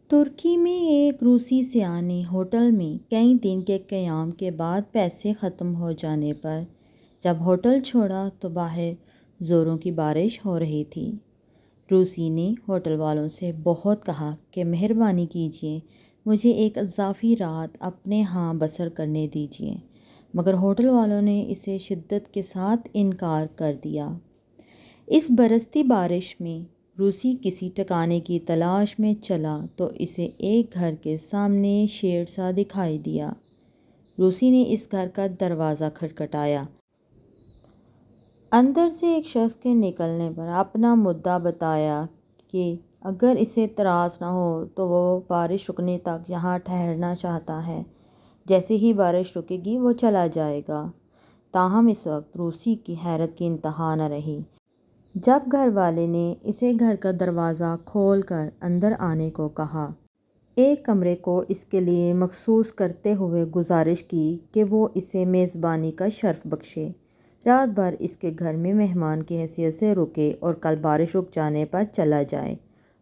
ترکی میں ایک روسی سیاح نے ہوٹل میں کئی دن کے قیام کے بعد پیسے ختم ہو جانے پر جب ہوٹل چھوڑا تو باہر زوروں کی بارش ہو رہی تھی۔ روسی نے ہوٹل والوں سے بہت کہا کہ مہربانی کیجیے، مجھے ایک اضافی رات اپنے ہاں بسر کرنے دیجیے، مگر ہوٹل والوں نے اسے شدت کے ساتھ انکار کر دیا۔ اس برستی بارش میں روسی کسی ٹھکانے کی تلاش میں چلا تو اسے ایک گھر کے سامنے شیڈ سا دکھائی دیا۔ روسی نے اس گھر کا دروازہ کھٹکھٹایا۔ اندر سے ایک شخص کے نکلنے پر اپنا مدعا بتایا کہ اگر اسے اعتراض نہ ہو تو وہ بارش رکنے تک یہاں ٹھہرنا چاہتا ہے، جیسے ہی بارش رکے گی وہ چلا جائے گا۔ تاہم اس وقت روسی کی حیرت کی انتہا نہ رہی جب گھر والے نے اسے گھر کا دروازہ کھول کر اندر آنے کو کہا، ایک کمرے کو اس کے لیے مخصوص کرتے ہوئے گزارش کی کہ وہ اسے میزبانی کا شرف بخشے، رات بھر اس کے گھر میں مہمان کی حیثیت سے رکے اور کل بارش رک جانے پر چلا جائے۔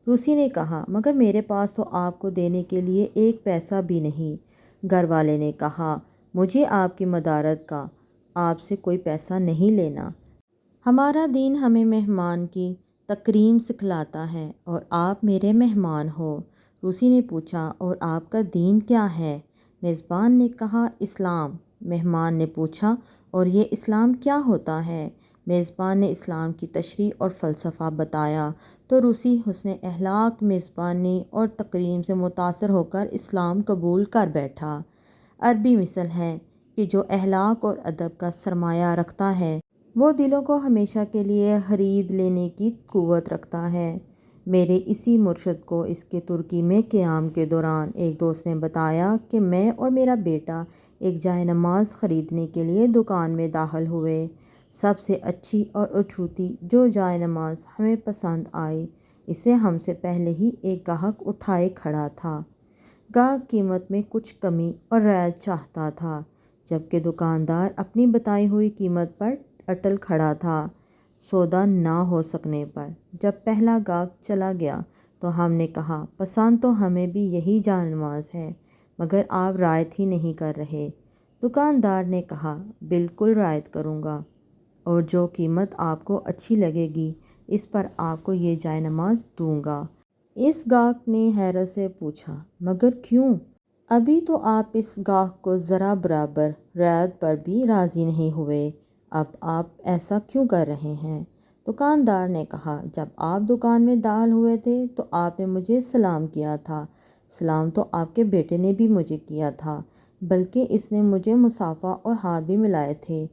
روسی نے کہا، مگر میرے پاس تو آپ کو دینے کے لیے ایک پیسہ بھی نہیں۔ گھر والے نے کہا، مجھے آپ کی مدارت کا آپ سے کوئی پیسہ نہیں لینا۔ ہمارا دین ہمیں مہمان کی تکریم سکھلاتا ہے اور آپ میرے مہمان ہو۔ روسی نے پوچھا، اور آپ کا دین کیا ہے؟ میزبان نے کہا، اسلام۔ مہمان نے پوچھا، اور یہ اسلام کیا ہوتا ہے؟ میزبان نے اسلام کی تشریح اور فلسفہ بتایا تو روسی حسن اخلاق میزبانی اور تکریم سے متاثر ہو کر اسلام قبول کر بیٹھا۔ عربی مثل ہے کہ جو اخلاق اور ادب کا سرمایہ رکھتا ہے وہ دلوں کو ہمیشہ کے لیے خرید لینے کی قوت رکھتا ہے۔ میرے اسی مرشد کو اس کے ترکی میں قیام کے دوران ایک دوست نے بتایا کہ میں اور میرا بیٹا ایک جائے نماز خریدنے کے لیے دکان میں داخل ہوئے۔ سب سے اچھی اور اچھوتی جو جائے نماز ہمیں پسند آئی، اسے ہم سے پہلے ہی ایک گاہک اٹھائے کھڑا تھا۔ گاہک قیمت میں کچھ کمی اور رعایت چاہتا تھا، جبکہ دکاندار اپنی بتائی ہوئی قیمت پر اٹل کھڑا تھا، سودا نہ ہو سکنے پر۔ جب پہلا گاہک چلا گیا تو ہم نے کہا، پسند تو ہمیں بھی یہی جائے نماز ہے، مگر آپ رعایت ہی نہیں کر رہے۔ دکاندار نے کہا، بالکل رعایت کروں گا، اور جو قیمت آپ کو اچھی لگے گی اس پر آپ کو یہ جائے نماز دوں گا۔ اس گاہک نے حیرت سے پوچھا، مگر کیوں؟ ابھی تو آپ اس گاہک کو ذرا برابر رعایت پر بھی راضی نہیں ہوئے، اب آپ ایسا کیوں کر رہے ہیں؟ دکاندار نے کہا، جب آپ دکان میں داخل ہوئے تھے تو آپ نے مجھے سلام کیا تھا۔ سلام تو آپ کے بیٹے نے بھی مجھے کیا تھا، بلکہ اس نے مجھے مصافحہ اور ہاتھ بھی ملائے تھے۔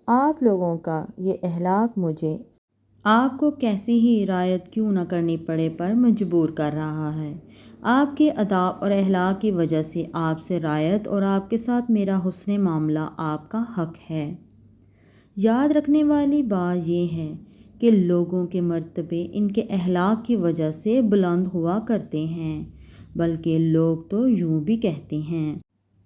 آپ لوگوں کا یہ اخلاق مجھے آپ کو کیسی ہی رعایت کیوں نہ کرنی پڑے پر مجبور کر رہا ہے۔ آپ کے آداب اور اخلاق کی وجہ سے آپ سے رعایت اور آپ کے ساتھ میرا حسن معاملہ آپ کا حق ہے۔ یاد رکھنے والی بات یہ ہے کہ لوگوں کے مرتبے ان کے اخلاق کی وجہ سے بلند ہوا کرتے ہیں، بلکہ لوگ تو یوں بھی کہتے ہیں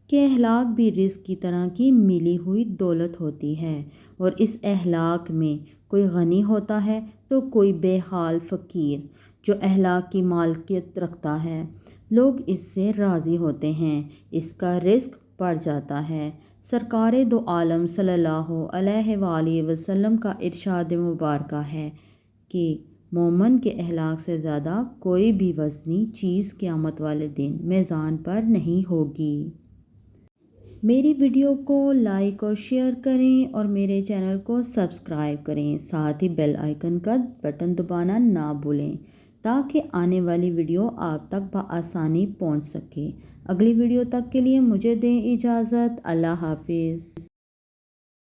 کہ اخلاق بھی رزق کی طرح کی ملی ہوئی دولت ہوتی ہے، اور اس اخلاق میں کوئی غنی ہوتا ہے تو کوئی بے حال فقیر جو اخلاق کی مالکیت رکھتا ہے، لوگ اس سے راضی ہوتے ہیں، اس کا رزق بڑھ جاتا ہے۔ سرکار دو عالم صلی اللہ علیہ وآلہ وسلم کا ارشاد مبارکہ ہے کہ مومن کے اخلاق سے زیادہ کوئی بھی وزنی چیز قیامت والے دن میزان پر نہیں ہوگی۔ میری ویڈیو کو لائک اور شیئر کریں اور میرے چینل کو سبسکرائب کریں، ساتھ ہی بیل آئیکن کا بٹن دبانا نہ بھولیں تاکہ آنے والی ویڈیو آپ تک بآسانی پہنچ سکے۔ اگلی ویڈیو تک کے لیے مجھے دیں اجازت۔ اللہ حافظ۔